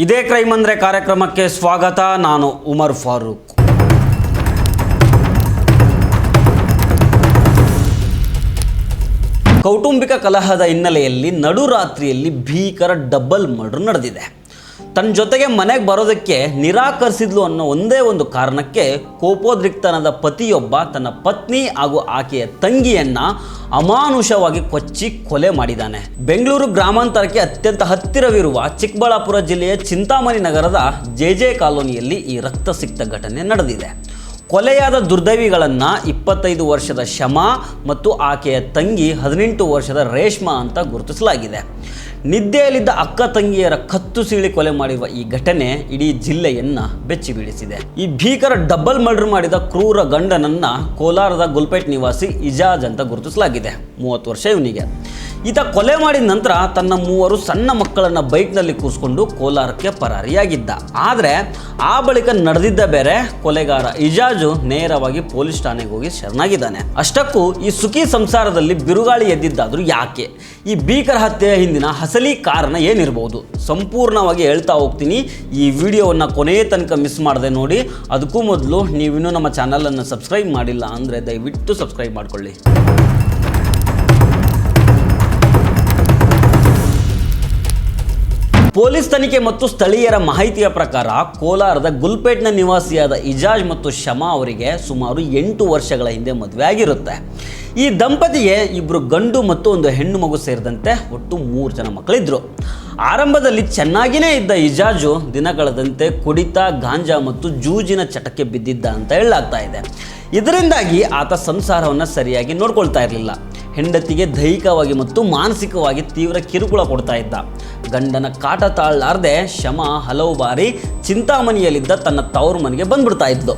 ಇದೇ ಕ್ರೈಮ್ ಅಂದ್ರೆ ಕಾರ್ಯಕ್ರಮಕ್ಕೆ ಸ್ವಾಗತ. ನಾನು ಉಮರ್ ಫಾರೂಕ್. ಕೌಟುಂಬಿಕ ಕಲಹದ ಹಿನ್ನೆಲೆಯಲ್ಲಿ ನಡುರಾತ್ರಿಯಲ್ಲಿ ಭೀಕರ ಡಬಲ್ ಮರ್ಡರ್ ನಡೆದಿದೆ. ತನ್ನ ಜೊತೆಗೆ ಮನೆಗೆ ಬರೋದಕ್ಕೆ ನಿರಾಕರಿಸಿದ್ಲು ಅನ್ನೋ ಒಂದೇ ಒಂದು ಕಾರಣಕ್ಕೆ ಕೋಪೋದ್ರಿಕ್ತನಾದ ಪತಿಯೊಬ್ಬ ತನ್ನ ಪತ್ನಿ ಹಾಗೂ ಆಕೆಯ ತಂಗಿಯನ್ನ ಅಮಾನುಷವಾಗಿ ಕೊಚ್ಚಿ ಕೊಲೆ ಮಾಡಿದ್ದಾನೆ. ಬೆಂಗಳೂರು ಗ್ರಾಮಾಂತರಕ್ಕೆ ಅತ್ಯಂತ ಹತ್ತಿರವಿರುವ ಚಿಕ್ಕಬಳ್ಳಾಪುರ ಜಿಲ್ಲೆಯ ಚಿಂತಾಮಣಿ ನಗರದ ಜೆ ಕಾಲೋನಿಯಲ್ಲಿ ಈ ರಕ್ತಸಿಕ್ತ ಘಟನೆ ನಡೆದಿದೆ. ಕೊಲೆಯಾದ ದುರ್ದೈವಿಗಳನ್ನು 25 ವರ್ಷದ ಶಮಾ ಮತ್ತು ಆಕೆಯ ತಂಗಿ 18 ವರ್ಷದ ರೇಷ್ಮಾ ಅಂತ ಗುರುತಿಸಲಾಗಿದೆ. ನಿದ್ದೆಯಲ್ಲಿದ್ದ ಅಕ್ಕ ತಂಗಿಯರ ಕತ್ತು ಸೀಳಿ ಕೊಲೆ ಮಾಡಿರುವ ಈ ಘಟನೆ ಇಡೀ ಜಿಲ್ಲೆಯನ್ನ ಬೆಚ್ಚಿ ಬೀಳಿಸಿದೆ. ಈ ಭೀಕರ ಡಬಲ್ ಮರ್ಡರ್ ಮಾಡಿದ ಕ್ರೂರ ಗಂಡನನ್ನ ಕೋಲಾರದ ಗುಲ್ಪೇಟ್ ನಿವಾಸಿ ಇಜಾಜ್ ಅಂತ ಗುರುತಿಸಲಾಗಿದೆ. 30 ವರ್ಷ ಇವನಿಗೆ. ಈತ ಕೊಲೆ ಮಾಡಿದ ನಂತರ ತನ್ನ 3 ಸಣ್ಣ ಮಕ್ಕಳನ್ನ ಬೈಕ್ನಲ್ಲಿ ಕೂರಿಸ್ಕೊಂಡು ಕೋಲಾರಕ್ಕೆ ಪರಾರಿಯಾಗಿದ್ದ. ಆದರೆ ಆ ಬಳಿಕ ನಡೆದಿದ್ದ ಬೇರೆ. ಕೊಲೆಗಾರ ಇಜಾಜು ನೇರವಾಗಿ ಪೊಲೀಸ್ ಠಾಣೆಗೆ ಹೋಗಿ ಶರಣಾಗಿದ್ದಾನೆ. ಅಷ್ಟಕ್ಕೂ ಈ ಸುಖಿ ಸಂಸಾರದಲ್ಲಿ ಬಿರುಗಾಳಿ ಎದ್ದಿದ್ದಾದ್ರೂ ಯಾಕೆ? ಈ ಭೀಕರ ಹತ್ಯೆಯ ಹಿಂದಿನ ಅಸಲಿ ಕಾರಣ ಏನಿರಬಹುದು? ಸಂಪೂರ್ಣವಾಗಿ ಹೇಳ್ತಾ ಹೋಗ್ತೀನಿ. ಈ ವಿಡಿಯೋವನ್ನು ಕೊನೆಯ ತನಕ ಮಿಸ್ ಮಾಡದೆ ನೋಡಿ. ಅದಕ್ಕೂ ಮೊದಲು ನೀವಿನ್ನೂ ನಮ್ಮ ಚಾನಲನ್ನು ಸಬ್ಸ್ಕ್ರೈಬ್ ಮಾಡಿಲ್ಲ ಅಂದರೆ ದಯವಿಟ್ಟು ಸಬ್ಸ್ಕ್ರೈಬ್ ಮಾಡಿಕೊಳ್ಳಿ. ಪೊಲೀಸ್ ತನಿಖೆ ಮತ್ತು ಸ್ಥಳೀಯರ ಮಾಹಿತಿಯ ಪ್ರಕಾರ ಕೋಲಾರದ ಗುಲ್ಪೇಟ್ನ ನಿವಾಸಿಯಾದ ಇಜಾಜ್ ಮತ್ತು ಶಮಾ ಅವರಿಗೆ ಸುಮಾರು 8 ವರ್ಷಗಳ ಹಿಂದೆ ಮದುವೆ ಆಗಿರುತ್ತೆ. ಈ ದಂಪತಿಗೆ 2 ಗಂಡು ಮತ್ತು 1 ಹೆಣ್ಣು ಮಗು ಸೇರಿದಂತೆ ಒಟ್ಟು 3 ಜನ ಮಕ್ಕಳಿದ್ರು. ಆರಂಭದಲ್ಲಿ ಚೆನ್ನಾಗಿಯೇ ಇದ್ದ ಇಜಾಜು ದಿನ ಕಳೆದಂತೆ ಕುಡಿತ, ಗಾಂಜಾ ಮತ್ತು ಜೂಜಿನ ಚಟಕ್ಕೆ ಬಿದ್ದಿದ್ದ ಅಂತ ಹೇಳಲಾಗ್ತಾ ಇದೆ. ಇದರಿಂದಾಗಿ ಆತ ಸಂಸಾರವನ್ನು ಸರಿಯಾಗಿ ನೋಡ್ಕೊಳ್ತಾ ಇರಲಿಲ್ಲ. ಹೆಂಡತಿಗೆ ದೈಹಿಕವಾಗಿ ಮತ್ತು ಮಾನಸಿಕವಾಗಿ ತೀವ್ರ ಕಿರುಕುಳ ಕೊಡ್ತಾ ಇದ್ದ. ಗಂಡನ ಕಾಟ ತಾಳಲಾರದೆ ಶಮಾ ಹಲವು ಬಾರಿ ಚಿಂತಾಮಣಿಯಲ್ಲಿದ್ದ ತನ್ನ ತವರು ಮನೆಗೆ ಬಂದ್ಬಿಡ್ತಾ ಇದ್ದು.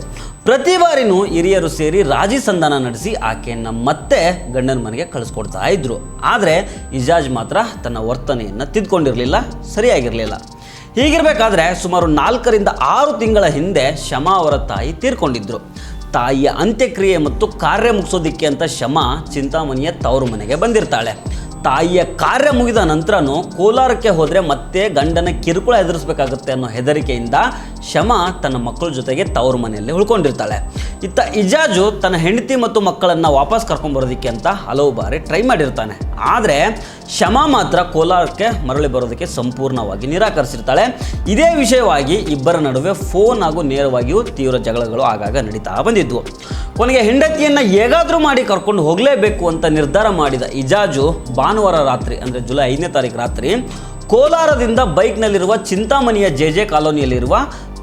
ಪ್ರತಿ ಬಾರಿನೂ ಹಿರಿಯರು ಸೇರಿ ರಾಜಿ ಸಂಧಾನ ನಡೆಸಿ ಆಕೆಯನ್ನು ಮತ್ತೆ ಗಂಡನ ಮನೆಗೆ ಕಳಿಸ್ಕೊಡ್ತಾ ಇದ್ರು. ಆದರೆ ಇಜಾಜ್ ಮಾತ್ರ ತನ್ನ ವರ್ತನೆಯನ್ನು ತಿದ್ಕೊಂಡಿರಲಿಲ್ಲ, ಸರಿಯಾಗಿರಲಿಲ್ಲ. ಹೀಗಿರಬೇಕಾದ್ರೆ ಸುಮಾರು 4 ರಿಂದ 6 ತಿಂಗಳ ಹಿಂದೆ ಶಮಾ ಅವರ ತಾಯಿ ತೀರ್ಕೊಂಡಿದ್ರು. ತಾಯಿಯ ಅಂತ್ಯಕ್ರಿಯೆ ಮತ್ತು ಕಾರ್ಯ ಮುಗಿಸೋದಿಕ್ಕೆ ಅಂತ ಶಮಾ ಚಿಂತಾಮಣಿಯ ತವರು ಮನೆಗೆ ಬಂದಿರ್ತಾಳೆ. ತಾಯಿಯ ಕಾರ್ಯ ಮುಗಿದ ನಂತರನೂ ಕೋಲಾರಕ್ಕೆ ಹೋದರೆ ಮತ್ತೆ ಗಂಡನ ಕಿರುಕುಳ ಎದುರಿಸಬೇಕಾಗುತ್ತೆ ಅನ್ನೋ ಹೆದರಿಕೆಯಿಂದ ಶಮಾ ತನ್ನ ಮಕ್ಕಳ ಜೊತೆಗೆ ತವರು ಮನೆಯಲ್ಲಿ ಉಳ್ಕೊಂಡಿರ್ತಾಳೆ. ಇತ್ತ ಇಜಾಜು ತನ್ನ ಹೆಂಡತಿ ಮತ್ತು ಮಕ್ಕಳನ್ನು ವಾಪಸ್ ಕರ್ಕೊಂಡ್ಬರೋದಕ್ಕೆ ಅಂತ ಹಲವು ಬಾರಿ ಟ್ರೈ ಮಾಡಿರ್ತಾನೆ. ಆದರೆ ಶಮಾ ಮಾತ್ರ ಕೋಲಾರಕ್ಕೆ ಮರಳಿ ಬರೋದಕ್ಕೆ ಸಂಪೂರ್ಣವಾಗಿ ನಿರಾಕರಿಸಿರ್ತಾಳೆ. ಇದೇ ವಿಷಯವಾಗಿ ಇಬ್ಬರ ನಡುವೆ ಫೋನ್ ಹಾಗೂ ನೇರವಾಗಿಯೂ ತೀವ್ರ ಜಗಳಗಳು ಆಗಾಗ ನಡೀತಾ ಬಂದಿದ್ವು. ಕೊನೆಗೆ ಹೆಂಡತಿಯನ್ನು ಹೇಗಾದರೂ ಮಾಡಿ ಕರ್ಕೊಂಡು ಹೋಗಲೇಬೇಕು ಅಂತ ನಿರ್ಧಾರ ಮಾಡಿದ ಇಜಾಜು ಭಾನುವಾರ ರಾತ್ರಿ ಅಂದರೆ ಜುಲೈ 5ನೇ ತಾರೀಕು ರಾತ್ರಿ ಕೋಲಾರದಿಂದ ಬೈಕ್ನಲ್ಲಿರುವ ಚಿಂತಾಮಣಿಯ ಜೆ ಕಾಲೋನಿಯಲ್ಲಿರುವ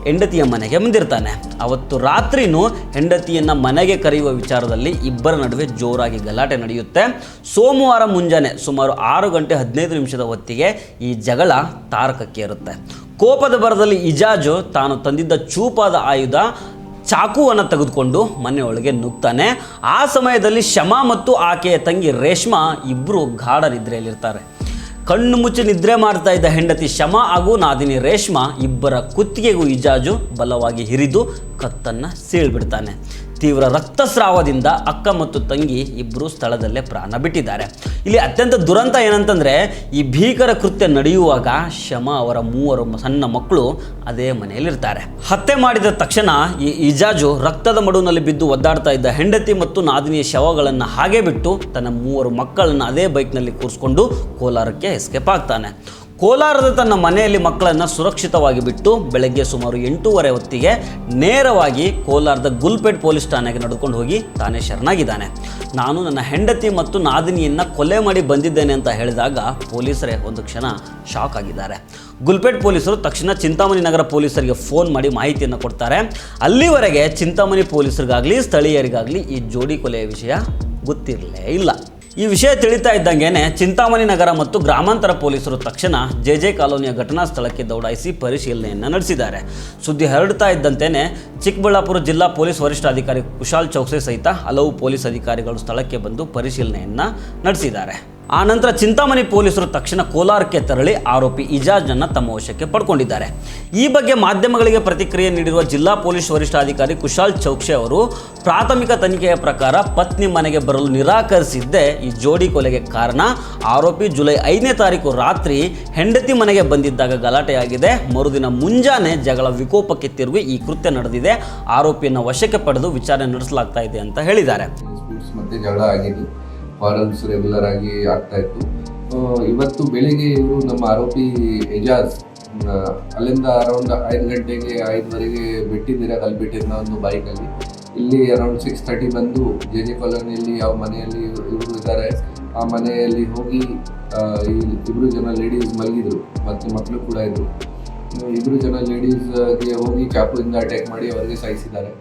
ಹೆಂಡತಿಯ ಮನೆಗೆ ಬಂದಿರ್ತಾನೆ. ಅವತ್ತು ರಾತ್ರಿನೂ ಹೆಂಡತಿಯನ್ನು ಮನೆಗೆ ಕರೆಯುವ ವಿಚಾರದಲ್ಲಿ ಇಬ್ಬರ ನಡುವೆ ಜೋರಾಗಿ ಗಲಾಟೆ ನಡೆಯುತ್ತೆ. ಸೋಮವಾರ ಮುಂಜಾನೆ ಸುಮಾರು 6 ಗಂಟೆ 15 ನಿಮಿಷದ ಹೊತ್ತಿಗೆ ಈ ಜಗಳ ತಾರಕಕ್ಕೇರುತ್ತೆ. ಕೋಪದ ಭರದಲ್ಲಿ ಇಜಾಜು ತಾನು ತಂದಿದ್ದ ಚೂಪಾದ ಆಯುಧ ಚಾಕುವನ್ನು ತೆಗೆದುಕೊಂಡು ಮನೆಯೊಳಗೆ ನುಗ್ತಾನೆ. ಆ ಸಮಯದಲ್ಲಿ ಶಮಾ ಮತ್ತು ಆಕೆಯ ತಂಗಿ ರೇಷ್ಮಾ ಇಬ್ಬರು ಗಾಢ ನಿದ್ರೆಯಲ್ಲಿರ್ತಾರೆ. ಕಣ್ಣು ಮುಚ್ಚಿ ನಿದ್ರೆ ಮಾಡ್ತಾ ಇದ್ದ ಹೆಂಡತಿ ಶಮಾ ಹಾಗೂ ನಾದಿನಿ ರೇಷ್ಮಾ ಇಬ್ಬರ ಕುತ್ತಿಗೆಗೂ ಇಜಾಜು ಬಲವಾಗಿ ಹಿರಿದು ಕತ್ತನ್ನು ಸೀಳ್ಬಿಡ್ತಾನೆ. ತೀವ್ರ ರಕ್ತಸ್ರಾವದಿಂದ ಅಕ್ಕ ಮತ್ತು ತಂಗಿ ಇಬ್ಬರು ಸ್ಥಳದಲ್ಲೇ ಪ್ರಾಣ ಬಿಟ್ಟಿದ್ದಾರೆ. ಇಲ್ಲಿ ಅತ್ಯಂತ ದುರಂತ ಏನಂತಂದರೆ ಈ ಭೀಕರ ಕೃತ್ಯ ನಡೆಯುವಾಗ ಶಮಾ ಅವರ 3 ಸಣ್ಣ ಮಕ್ಕಳು ಅದೇ ಮನೆಯಲ್ಲಿರ್ತಾರೆ. ಹತ್ಯೆ ಮಾಡಿದ ತಕ್ಷಣ ಈ ಇಜಾಜು ರಕ್ತದ ಮಡುವಿನಲ್ಲಿ ಬಿದ್ದು ಒದ್ದಾಡ್ತಾ ಇದ್ದ ಹೆಂಡತಿ ಮತ್ತು ನಾದಿನಿಯ ಶವಗಳನ್ನು ಹಾಗೆ ಬಿಟ್ಟು ತನ್ನ 3 ಮಕ್ಕಳನ್ನು ಅದೇ ಬೈಕ್ನಲ್ಲಿ ಕೂರಿಸ್ಕೊಂಡು ಕೋಲಾರಕ್ಕೆ ಎಸ್ಕೇಪ್ ಆಗ್ತಾನೆ. ಕೋಲಾರದ ತನ್ನ ಮನೆಯಲ್ಲಿ ಮಕ್ಕಳನ್ನು ಸುರಕ್ಷಿತವಾಗಿ ಬಿಟ್ಟು ಬೆಳಗ್ಗೆ ಸುಮಾರು 8:30 ಹೊತ್ತಿಗೆ ನೇರವಾಗಿ ಕೋಲಾರದ ಗುಲ್ಪೇಟ್ ಪೊಲೀಸ್ ಠಾಣೆಗೆ ನಡೆದುಕೊಂಡು ಹೋಗಿ ತಾನೇ ಶರಣಾಗಿದ್ದಾನೆ. ನಾನು ನನ್ನ ಹೆಂಡತಿ ಮತ್ತು ನಾದಿನಿಯನ್ನು ಕೊಲೆ ಮಾಡಿ ಬಂದಿದ್ದೇನೆ ಅಂತ ಹೇಳಿದಾಗ ಪೊಲೀಸರೇ ಒಂದು ಕ್ಷಣ ಶಾಕ್ ಆಗಿದ್ದಾರೆ. ಗುಲ್ಪೇಟ್ ಪೊಲೀಸರು ತಕ್ಷಣ ಚಿಂತಾಮಣಿ ನಗರ ಪೊಲೀಸರಿಗೆ ಫೋನ್ ಮಾಡಿ ಮಾಹಿತಿಯನ್ನು ಕೊಡ್ತಾರೆ. ಅಲ್ಲಿವರೆಗೆ ಚಿಂತಾಮಣಿ ಪೊಲೀಸರಿಗಾಗಲಿ ಸ್ಥಳೀಯರಿಗಾಗಲಿ ಈ ಜೋಡಿ ಕೊಲೆಯ ವಿಷಯ ಗೊತ್ತಿರಲೇ ಇಲ್ಲ. ಈ ವಿಷಯ ತಿಳಿತಾ ಇದ್ದಂಗೆನೆ ಚಿಂತಾಮಣಿ ನಗರ ಮತ್ತು ಗ್ರಾಮಾಂತರ ಪೊಲೀಸರು ತಕ್ಷಣ ಜೆ ಕಾಲೋನಿಯ ಘಟನಾ ಸ್ಥಳಕ್ಕೆ ದೌಡಾಯಿಸಿ ಪರಿಶೀಲನೆಯನ್ನು ನಡೆಸಿದ್ದಾರೆ. ಸುದ್ದಿ ಹರಡ್ತಾ ಇದ್ದಂತೆಯೇ ಚಿಕ್ಕಬಳ್ಳಾಪುರ ಜಿಲ್ಲಾ ಪೊಲೀಸ್ ವರಿಷ್ಠಾಧಿಕಾರಿ ಕುಶಾಲ್ ಚೌಕ್ಸೆ ಸಹಿತ ಹಲವು ಪೊಲೀಸ್ ಅಧಿಕಾರಿಗಳು ಸ್ಥಳಕ್ಕೆ ಬಂದು ಪರಿಶೀಲನೆಯನ್ನು ನಡೆಸಿದ್ದಾರೆ. ಆನಂತರ ಚಿಂತಾಮಣಿ ಪೊಲೀಸರು ತಕ್ಷಣ ಕೋಲಾರಕ್ಕೆ ತೆರಳಿ ಆರೋಪಿ ಇಜಾಜ್ನನ್ನು ತಮ್ಮ ವಶಕ್ಕೆ ಪಡ್ಕೊಂಡಿದ್ದಾರೆ. ಈ ಬಗ್ಗೆ ಮಾಧ್ಯಮಗಳಿಗೆ ಪ್ರತಿಕ್ರಿಯೆ ನೀಡಿರುವ ಜಿಲ್ಲಾ ಪೊಲೀಸ್ ವರಿಷ್ಠಾಧಿಕಾರಿ ಕುಶಾಲ್ ಚೌಕ್ಷೆ ಅವರು, ಪ್ರಾಥಮಿಕ ತನಿಖೆಯ ಪ್ರಕಾರ ಪತ್ನಿ ಮನೆಗೆ ಬರಲು ನಿರಾಕರಿಸಿದ್ದೇ ಈ ಜೋಡಿ ಕೊಲೆಗೆ ಕಾರಣ. ಆರೋಪಿ ಜುಲೈ 5ನೇ ತಾರೀಕು ರಾತ್ರಿ ಹೆಂಡತಿ ಮನೆಗೆ ಬಂದಿದ್ದಾಗ ಗಲಾಟೆಯಾಗಿದೆ. ಮರುದಿನ ಮುಂಜಾನೆ ಜಗಳ ವಿಕೋಪಕ್ಕೆ ತಿರುಗಿ ಈ ಕೃತ್ಯ ನಡೆದಿದೆ. ಆರೋಪಿಯನ್ನು ವಶಕ್ಕೆ ಪಡೆದು ವಿಚಾರಣೆ ನಡೆಸಲಾಗ್ತಾ ಇದೆ ಅಂತ ಹೇಳಿದ್ದಾರೆ. ಮತ್ತೆ ಜಗಳ ಆಗಿದ್ದು ವಾರಲ್ಸ್ ರೆಗ್ಯುಲರ್ ಆಗಿ ಆಗ್ತಾ ಇತ್ತು. ಇವತ್ತು ಬೆಳಿಗ್ಗೆ ಇವರು ನಮ್ಮ ಆರೋಪಿ ಎಜಾಜ್ ಅಲ್ಲಿಂದ ಅರೌಂಡ್ 5 ಗಂಟೆಗೆ 5:15 ಬಿಟ್ಟಿದ್ದೀರಾ ಕಲ್ಪಿಟ್ಟಿದ್ದ ಒಂದು ಬೈಕಲ್ಲಿ. ಇಲ್ಲಿ ಅರೌಂಡ್ 6:30 ಬಂದು ಜೆ ಕಾಲೋನಿಯಲ್ಲಿ ಯಾವ ಮನೆಯಲ್ಲಿ ಇವರು ಇದ್ದಾರೆ ಆ ಮನೆಯಲ್ಲಿ ಹೋಗಿ ಇಬ್ಬರು ಜನ ಲೇಡೀಸ್ ಮಲಗಿದ್ರು ಮತ್ತು ಮಕ್ಕಳು ಕೂಡ ಇದ್ರು. ಇಬ್ಬರು ಜನ ಲೇಡೀಸ್ಗೆ ಹೋಗಿ ಚಾಕುವಿಂದ ಅಟ್ಯಾಕ್ ಮಾಡಿ ಅವರಿಗೆ ಸಾಯಿಸಿದ್ದಾರೆ.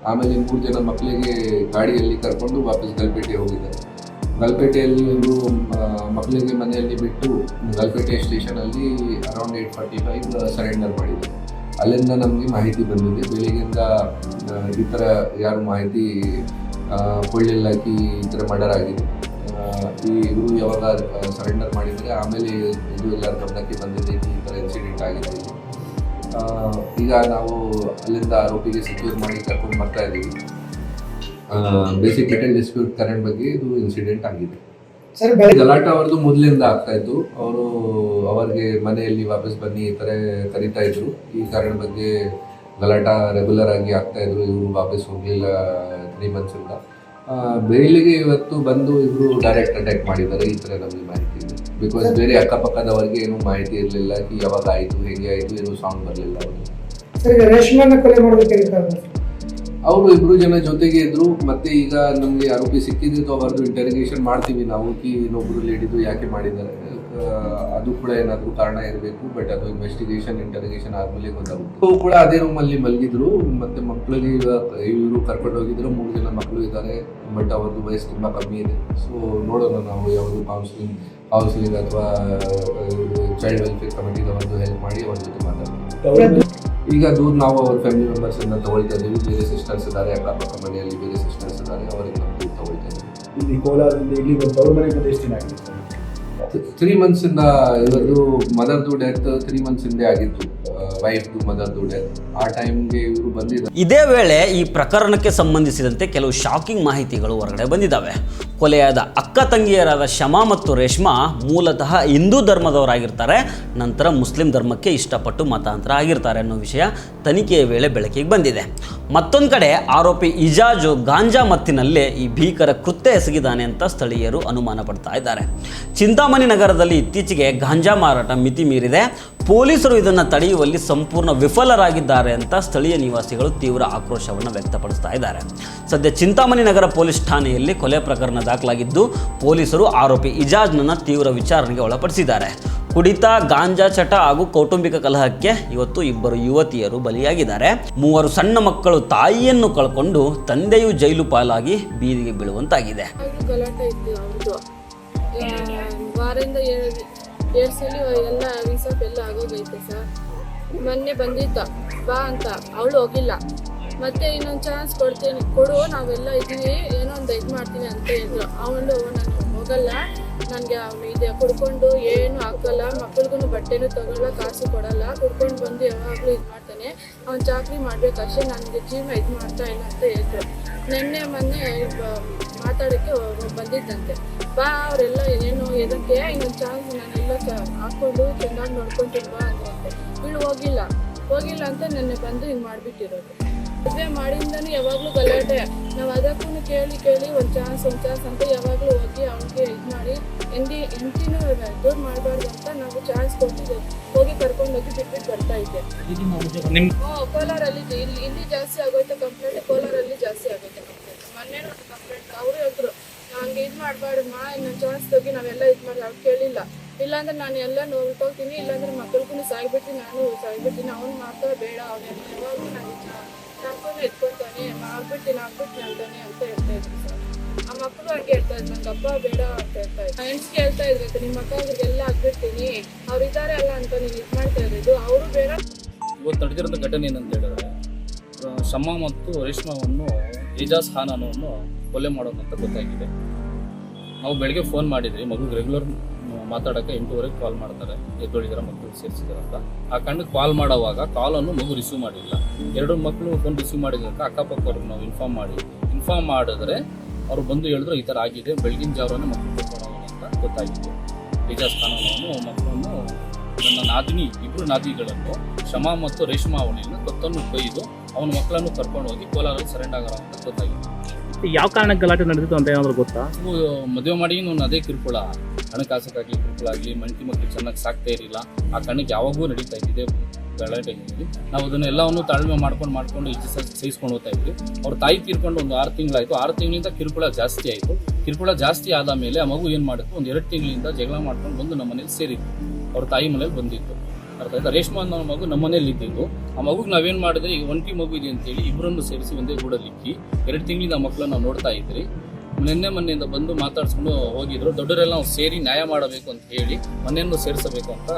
ಆಮೇಲೆ 3 ಜನ ಮಕ್ಕಳಿಗೆ ಗಾಡಿಯಲ್ಲಿ ಕರ್ಕೊಂಡು ವಾಪಸ್ ಗಲ್ಪೇಟೆ ಹೋಗಿದ್ದಾರೆ. ಗಲ್ಪೇಟೆಯಲ್ಲಿ ಇವರು ಮಕ್ಕಳಿಗೆ ಮನೆಯಲ್ಲಿ ಬಿಟ್ಟು ಗಲ್ಪೇಟೆ ಸ್ಟೇಷನಲ್ಲಿ ಅರೌಂಡ್ 8:45 ಸರೆಂಡರ್ ಮಾಡಿದ್ದಾರೆ. ಅಲ್ಲಿಂದ ನಮಗೆ ಮಾಹಿತಿ ಬಂದಿದೆ. ಬೆಳಿಗ್ಗೆಯಿಂದ ಈ ಥರ ಯಾರು ಮಾಹಿತಿ ಕೊಳ್ಳಿಲ್ಲ ಈ ಥರ ಮರ್ಡರ್ ಆಗಿದೆ. ಈ ಇವರು ಯಾವಾಗ ಸರೆಂಡರ್ ಮಾಡಿದರೆ ಆಮೇಲೆ ಇದು ಎಲ್ಲರ ಗಮನಕ್ಕೆ ಬಂದಿದೆ ಈ ಥರ ಇನ್ಸಿಡೆಂಟ್ ಆಗಿದೆ. ಈಗ ನಾವು ಅಲ್ಲಿಂದ ಆರೋಪಿಗೆ ಸೆಕ್ಯೂರ್ ಮಾಡಿ ಕರ್ಕೊಂಡು ಬರ್ತಾ ಇದ್ದೀವಿ. ಬೇಸಿಕ್ ಲಿಟಲ್ ಡಿಸ್ಪ್ಯೂಟ್ ಕರೆಂಟ್ ಬಗ್ಗೆ ಇದು ಇನ್ಸಿಡೆಂಟ್ ಆಗಿದೆ. ಗಲಾಟ ಅವ್ರದ್ದು ಮೊದಲಿಂದ ಆಗ್ತಾ ಇತ್ತು. ಅವರಿಗೆ ಮನೆಯಲ್ಲಿ ವಾಪಸ್ ಬನ್ನಿ ಈ ಥರ ಕರೀತಾ ಇದ್ರು. ಈ ಕಾರಣ ಬಗ್ಗೆ ಗಲಾಟ ರೆಗ್ಯುಲರ್ ಆಗಿ ಆಗ್ತಾ ಇದ್ರು. ಇವರು ವಾಪಸ್ ಹೋಗಲಿಲ್ಲ 3 months ಇಂದ. ಬೇಲಿಗೆ ಇವತ್ತು ಬಂದು ಇವರು ಡೈರೆಕ್ಟ್ ಅಟ್ಯಾಕ್ ಮಾಡಿದ್ದಾರೆ. ಈ ಥರ ನಮಗೆ ಮಾಹಿತಿ ಇದೆ. ಬಿಕಾಸ್ ಬೇರೆ ಅಕ್ಕಪಕ್ಕದವರಿಗೆ ಏನು ಮಾಹಿತಿ ಇರಲಿಲ್ಲ ಯಾವಾಗ ಆಯಿತು ಹೇಗೆ ಆಯಿತು ಏನು ಸಾಂಗ್ ಬರಲಿಲ್ಲ. ಅವರು 2 ಜನ ಜೊತೆಗೆ ಇದ್ರು. ಮತ್ತೆ ಈಗ ನಮಗೆ ಆರೋಪಿ ಸಿಕ್ಕಿದ್ದು ಅವರದ್ದು ಇಂಟರೋಗೇಷನ್ ಮಾಡ್ತೀವಿ ನಾವು ಇನ್ನೊಬ್ರು ಲೇಡಿದು ಯಾಕೆ ಮಾಡಿದ್ದಾರೆ ಅದು ಕೂಡ ಏನಾದರೂ ಕಾರಣ ಇರಬೇಕು. ಬಟ್ ಅದು ಇನ್ವೆಸ್ಟಿಗೇಷನ್ ಇಂಟರೋಗೇಷನ್ ಆದಮೇಲೆ ಗೊತ್ತಾಗುತ್ತೆ. ಅವರು ಕೂಡ ಅದೇ ರೂಮಲ್ಲಿ ಮಲಗಿದ್ರು. ಮತ್ತೆ ಮಕ್ಕಳಿಗೆ ಇವರು ಕರ್ಕೊಂಡು ಹೋಗಿದ್ರು. 3 ಜನ ಮಕ್ಕಳು ಇದ್ದಾರೆ. ಬಟ್ ಅವ್ರದ್ದು ವಯಸ್ಸು ತುಂಬ ಕಮ್ಮಿ ಇದೆ. ಸೊ ನೋಡೋಣ ನಾವು ಯಾವುದು ಕೌನ್ಸಿಲಿಂಗ್ ಅಥವಾ ಚೈಲ್ಡ್ ವೆಲ್ಫೇರ್ ಕಮಿಟಿದವರದ್ದು ಹೆಲ್ಪ್ ಮಾಡಿ ಅವ್ರ ಜೊತೆ ಮಾತಾಡ್ತೀವಿ. ಈಗ ದೂರ ನಾವು ಅವ್ರ ಫ್ಯಾಮಿಲಿ ಮೆಂಬರ್ಸ್ ಅನ್ನ ತಗೊಳ್ತಾ ಇದ್ದೀವಿ. ಬೇರೆ ಸಿಸ್ಟರ್ಸ್ ಇದ್ದಾರೆ, ಅಕ್ಕಪಕ್ಕ ಮನೆಯಲ್ಲಿ ಬೇರೆ ಸಿಸ್ಟರ್ಸ್ ಇದ್ದಾರೆ, ಅವರಿಗೆ ನಾವು ದೂರ ತಗೊಳ್ತಾ ಇದ್ದೀವಿ. ಇಲ್ಲಿ ಕೋಲಾರದಿಂದ ಇಲ್ಲಿ ಅವ್ರ ಮನೆಗೆ ಬಂದು ಎಷ್ಟು ದಿನ ಆಗಿದೆ? 3 months ಇಂದ ಇವರದು ಮದರ್ದು ಡೆತ್ 3 months ಹಿಂದೆ ಆಗಿತ್ತು. ವೈಫ್ದು ಮದರ್ದು ಡೆತ್ ಆ ಟೈಮ್ಗೆ ಇವರು ಬಂದಿದ್ದಾರೆ. ಇದೇ ವೇಳೆ ಈ ಪ್ರಕರಣಕ್ಕೆ ಸಂಬಂಧಿಸಿದಂತೆ ಕೆಲವು ಶಾಕಿಂಗ್ ಮಾಹಿತಿಗಳು ಹೊರಗಡೆ ಬಂದಿದ್ದಾವೆ. ಕೊಲೆಯಾದ ಅಕ್ಕ ತಂಗಿಯರಾದ ಶಮಾ ಮತ್ತು ರೇಷ್ಮಾ ಮೂಲತಃ ಹಿಂದೂ ಧರ್ಮದವರಾಗಿರ್ತಾರೆ. ನಂತರ ಮುಸ್ಲಿಂ ಧರ್ಮಕ್ಕೆ ಇಷ್ಟಪಟ್ಟು ಮತಾಂತರ ಆಗಿರ್ತಾರೆ ಅನ್ನೋ ವಿಷಯ ತನಿಖೆಯ ವೇಳೆ ಬೆಳಕಿಗೆ ಬಂದಿದೆ. ಮತ್ತೊಂದು ಕಡೆ ಆರೋಪಿ ಇಜಾಜು ಗಾಂಜಾ ಮತ್ತಿನಲ್ಲೇ ಈ ಭೀಕರ ಕೃತ್ಯ ಎಸಗಿದ್ದಾನೆ ಅಂತ ಸ್ಥಳೀಯರು ಅನುಮಾನ ಪಡ್ತಾ ಇದ್ದಾರೆ. ಚಿಂತಾಮಣಿ ನಗರದಲ್ಲಿ ಇತ್ತೀಚೆಗೆ ಗಾಂಜಾ ಮಾರಾಟ ಮಿತಿ ಮೀರಿದೆ. ಪೊಲೀಸರು ಇದನ್ನು ತಡೆಯುವಲ್ಲಿ ಸಂಪೂರ್ಣ ವಿಫಲರಾಗಿದ್ದಾರೆ ಅಂತ ಸ್ಥಳೀಯ ನಿವಾಸಿಗಳು ತೀವ್ರ ಆಕ್ರೋಶವನ್ನು ವ್ಯಕ್ತಪಡಿಸ್ತಾ ಇದ್ದಾರೆ. ಸದ್ಯ ಚಿಂತಾಮಣಿ ನಗರ ಪೊಲೀಸ್ ಠಾಣೆಯಲ್ಲಿ ಕೊಲೆ ಪ್ರಕರಣ ದಾಖಲಾಗಿದ್ದು ಪೊಲೀಸರು ಆರೋಪಿ ಇಜಾಜ್ನನ್ನು ತೀವ್ರ ವಿಚಾರಣೆಗೆ ಒಳಪಡಿಸಿದ್ದಾರೆ. ಕುಡಿತ, ಗಾಂಜಾ ಚಟ ಹಾಗೂ ಕೌಟುಂಬಿಕ ಕಲಹಕ್ಕೆ ಇವತ್ತು 2 ಯುವತಿಯರು ಬಲಿಯಾಗಿದ್ದಾರೆ. 3 ಸಣ್ಣ ಮಕ್ಕಳು ತಾಯಿಯನ್ನು ಕಳ್ಕೊಂಡು ತಂದೆಯು ಜೈಲು ಪಾಲಾಗಿ ಬೀದಿಗೆ ಬೀಳುವಂತಾಗಿದೆ. ವಾರದಿಂದ 2 ಸಲ ಎಲ್ಲ ರಿಸರ್ವ್ ಎಲ್ಲ ಆಗೋಗೈತೆ ಸರ್. ಮೊನ್ನೆ ಬಂದಿದ್ದ ಬಾ ಅಂತ, ಅವಳು ಹೋಗಿಲ್ಲ. ಮತ್ತೆ ಇನ್ನೊಂದು ಚಾನ್ಸ್ ಕೊಡು ನಾವೆಲ್ಲ ಇದ್ದೀವಿ, ಏನೋ ಒಂದು ಇದು ಮಾಡ್ತೀನಿ ಅಂತ ಹೇಳಿದ್ರು. ಅವಳು ನಾನು ಹೋಗಲ್ಲ, ನನಗೆ ಅವನು ಇದೆ ಕುಡ್ಕೊಂಡು ಏನು ಹಾಕಲ್ಲ, ಮಕ್ಳಿಗೂ ಬಟ್ಟೆನೂ ತಗೊಲ್ಲ, ಕಾಸು ಕೊಡಲ್ಲ, ಕುಡ್ಕೊಂಡು ಬಂದು ಯಾವಾಗಲೂ ಇದು ಮಾಡ್ತಾನೆ, ಅವ್ನು ಚಾಕ್ರಿ ಮಾಡಬೇಕಷ್ಟೇ, ನನಗೆ ಜೀವನ ಇದು ಮಾಡ್ತಾ ಇಲ್ಲ ಅಂತ ಹೇಳಿದ್ರು. ಮೊನ್ನೆ ಮಾತಾಡೋಕ್ಕೆ ಬಂದಿದ್ದಂತೆ. ಬಾ ಅವರೆಲ್ಲ ಏನು ಎದಕ್ಕೆ ಇನ್ನೊಂದು ಚಾನ್ಸ್ ನಾನೆಲ್ಲ ಹಾಕ್ಕೊಂಡು ಚೆನ್ನಾಗಿ ನೋಡ್ಕೊಂತೀನಿ ಬಾ ಅಂದ್ರಂತೆ. ಇವಳು ಹೋಗಿಲ್ಲ ಅಂತ ನೆನ್ನೆ ಬಂದು ಹಿಂಗೆ ಮಾಡಿಬಿಟ್ಟಿರೋದು. ಮದುವೆ ಮಾಡಿಂದನೂ ಯಾವಾಗಲೂ ಗಲಾಟೆ. ನಾವು ಅದಕ್ಕೂ ಕೇಳಿ ಒಂದು ಚಾನ್ಸ್ ಅಂತ ಯಾವಾಗಲೂ ಹೋಗಿ ಅವನಿಗೆ ಇದು ಮಾಡಿ ಹೆಂಡತಿನೂ ದೂರ ಮಾಡಬಾರ್ದು ಅಂತ ನಾವು ಚಾನ್ಸ್ ಕೊಟ್ಟಿದ್ದೇವೆ. ಹೋಗಿ ಕರ್ಕೊಂಡು ಹೋಗಿ ಬಿಟ್ಬಿಟ್ಟು ಬರ್ತಾ ಇದ್ದೆ. ಕೋಲಾರಲ್ಲಿ ಇಲ್ಲಿ ಜಾಸ್ತಿ ಆಗೋಯ್ತು ಕಂಪ್ಲೇಂಟ್, ಕೋಲಾರಲ್ಲಿ ಜಾಸ್ತಿ ಆಗೋಯ್ತು ಕಂಪ್ಲೇಂಟ್. ಮೊನ್ನೆ ಕಂಪ್ಲೇಂಟ್ ಅವರು ಹೇಳಿದ್ರು ಹಂಗೆ ಇದು ಮಾಡಬಾರ್ದಮ್ಮ, ಇನ್ನೊಂದು ಚಾನ್ಸ್ ಹೋಗಿ ನಾವೆಲ್ಲ ಇದು ಮಾಡಿ ಅವ್ರು ಕೇಳಿಲ್ಲ. ಇಲ್ಲಾಂದ್ರೆ ನಾನು ಎಲ್ಲ ನೋಡ್ಕೊಳ್ತೀನಿ, ಇಲ್ಲಾಂದ್ರೆ ಮಕ್ಕಳಿಗೂ ಸಾಯ್ಬಿಡ್ತೀನಿ, ನಾನು ಸಾಯ್ಬಿಡ್ತೀನಿ, ಅವ್ನು ಮಾತ್ರ ಬೇಡ, ಅವನೆಲ್ಲ ಯಾವಾಗಲೂ ನಾನು ಕರ್ಕೊಂಡು ಎತ್ಕೊಳ್ತಾನೆ, ಆಗ್ಬಿಡ್ತೀನಿ ಅಂತಾನೆ ಅಂತ ಹೇಳ್ತಾ ಇದ್ರು ಸರ್. ಆ ಮಕ್ಕಳು ಹಂಗೆ ಹೇಳ್ತಾ ಇದ್ರು, ನಂಗೆ ಅಪ್ಪ ಬೇಡ ಅಂತ ಹೇಳ್ತಾ ಇದ್ರು. ಫ್ರೆಂಡ್ಸ್ಗೆ ಹೇಳ್ತಾ ಇದ್ರು, ನಿಮ್ಮ ಮಕ್ಕಳಿಗೆಲ್ಲ ಆಗ್ಬಿಡ್ತೀನಿ, ಅವ್ರು ಇದ್ದಾರೆ ಅಲ್ಲ ಅಂತ ನೀನು ಇದು ಮಾಡ್ತಾ ಇರೋದು, ಅವರು ಬೇಡ. ಇವತ್ತು ನಡೆದಿರೋಂಥ ಘಟನೆ ಏನಂತ ಹೇಳಿದ್ರೆ, ಶಮಾ ಮತ್ತು ರೇಷ್ಮಾವನ್ನು ಇಜಾಜ್ ಖಾನ್ ಅನ್ನೋವನ್ನು ಕೊಲೆ ಮಾಡೋದಂತ ಗೊತ್ತಾಗಿದೆ. ನಾವು ಬೆಳಗ್ಗೆ ಫೋನ್ ಮಾಡಿದ್ರಿ, ಮಗುಗೆ ರೆಗ್ಯುಲರ್ ಮಾತಾಡೋಕ್ಕೆ 8:30 ಕಾಲ್ ಮಾಡ್ತಾರೆ, ಎದ್ದೊಳಿದಾರ ಮಕ್ಕಳು ಸೇರಿಸಿದಾರೆ ಅಂತ. ಆ ಕಣ್ಣಕ್ಕೆ ಕಾಲ್ ಮಾಡೋವಾಗ ಕಾಲನ್ನು ಮಗು ರಿಸೀವ್ ಮಾಡಿಲ್ಲ. 2 ಮಕ್ಕಳು ಫೋನ್ ರಿಸೀವ್ ಮಾಡಿದಾಗ ಅಕ್ಕಪಕ್ಕವ್ರಿಗೆ ನಾವು ಇನ್ಫಾರ್ಮ್ ಮಾಡಿದ್ರೆ ಅವ್ರು ಬಂದು ಹೇಳಿದ್ರು ಈ ಥರ ಆಗಿದೆ, ಬೆಳಗಿನ ಜಾವನೇ ಮಕ್ಕಳು ಕರ್ಕೊಂಡು ಅಂತ ಗೊತ್ತಾಗಿತ್ತು. ಏಜಾಜ್ ಖಾನವನು ಮಕ್ಕಳನ್ನು, ನನ್ನ ನಾದಿನಿ, 2 ನಾದಿಗಳನ್ನು, ಶಮಾ ಮತ್ತು ರೇಷ್ಮಾ ಅವನಿಯನ್ನು ಕತ್ತನ್ನು ಕೊಯ್ದು ಅವನ ಮಕ್ಕಳನ್ನು ಕರ್ಕೊಂಡು ಹೋಗಿ ಕೋಲಾರಲ್ಲಿ ಸರೆಂಡರ್ ಆಗೋಣ ಅಂತ ಗೊತ್ತಾಗಿತ್ತು. ಯಾವ ಕಾರಣಕ್ಕೆ ಗಲಾಟೆ ನಡೆದಿತ್ತು ಅಂತ ಏನಾದ್ರು ಗೊತ್ತಾ? ಮದುವೆ ಮಾಡಿ ನಾನು ಅದೇ ಕಿರುಕುಳ, ಹಣಕಾಸಕ್ಕಾಗಲಿ ಕಿರುಕುಳ ಆಗಲಿ, ಮಂಟಿ ಮಕ್ಕಳು ಚೆನ್ನಾಗಿ ಸಾಕ್ತಾ ಇರಲಿಲ್ಲ. ಆ ಕಣ್ಣಕ್ಕೆ ಯಾವಾಗೂ ನಡೀತಾ ಇದ್ದಿದೆ ಗಲಾಟೆ. ನಾವು ಅದನ್ನೆಲ್ಲವನ್ನು ತಾಳ್ಮೆ ಮಾಡ್ಕೊಂಡು ಇಜ್ಜಿ ಸಹಿಸ್ಕೊಂಡು ಹೋಗ್ತಾ ಇದ್ವಿ. ಅವ್ರ ತಾಯಿ ತೀರ್ಕೊಂಡು ಒಂದು 6 ತಿಂಗಳಾಯಿತು. 6 ತಿಂಗಳಿಂದ ಕಿರುಕುಳ ಜಾಸ್ತಿ ಆಯಿತು. ಕಿರುಕುಳ ಜಾಸ್ತಿ ಆದ ಮೇಲೆ ಆ ಮಗು ಏನು ಮಾಡಿತ್ತು, ಒಂದು 2 ತಿಂಗಳಿಂದ ಜಗಳ ಮಾಡ್ಕೊಂಡು ಬಂದು ನಮ್ಮ ಮನೇಲಿ ಸೇರಿತ್ತು. ಅವ್ರ ತಾಯಿ ಮನೇಲಿ ಬಂದಿತ್ತು. ಅರ್ಥ ಆಯ್ತಾ? ರೇಷ್ಮಾ ಅನ್ನೋ ಮಗು ನಮ್ಮ ಮನೇಲಿ ಇದ್ದಿದ್ದು. ಆ ಮಗುಗೆ ನಾವೇನು ಮಾಡಿದ್ರೆ, ಈಗ ಒಂಟಿ ಮಗು ಇದೆ ಅಂತೇಳಿ ಇಬ್ಬರನ್ನು ಸೇರಿಸಿ ಒಂದೇ ಗೂಡಲ್ಲಿಕ್ಕಿ 2 ತಿಂಗಳಿಂದ ಆ ಮಕ್ಕಳನ್ನ ನಾವು ನೋಡ್ತಾ ಇದ್ರಿ. ಮೊನ್ನೆಯಿಂದ ಬಂದು ಮಾತಾಡ್ಸ್ಕೊಂಡು ಹೋಗಿದ್ರು. ದೊಡ್ಡವರೆಲ್ಲ ನಾವು ಸೇರಿ ನ್ಯಾಯ ಮಾಡಬೇಕು ಅಂತ ಹೇಳಿ ಮನೆಯನ್ನು ಸೇರಿಸಬೇಕು ಅಂತ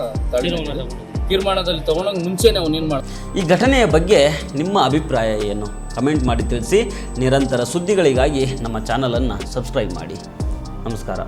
ತೀರ್ಮಾನದಲ್ಲಿ ತಗೊಂಡಾಗ ಮುಂಚೆನೆ ಅವನೇನು ಮಾಡ. ಈ ಘಟನೆಯ ಬಗ್ಗೆ ನಿಮ್ಮ ಅಭಿಪ್ರಾಯ ಏನು? ಕಮೆಂಟ್ ಮಾಡಿ ತಿಳಿಸಿ. ನಿರಂತರ ಸುದ್ದಿಗಳಿಗಾಗಿ ನಮ್ಮ ಚಾನಲನ್ನು ಸಬ್ಸ್ಕ್ರೈಬ್ ಮಾಡಿ. ನಮಸ್ಕಾರ.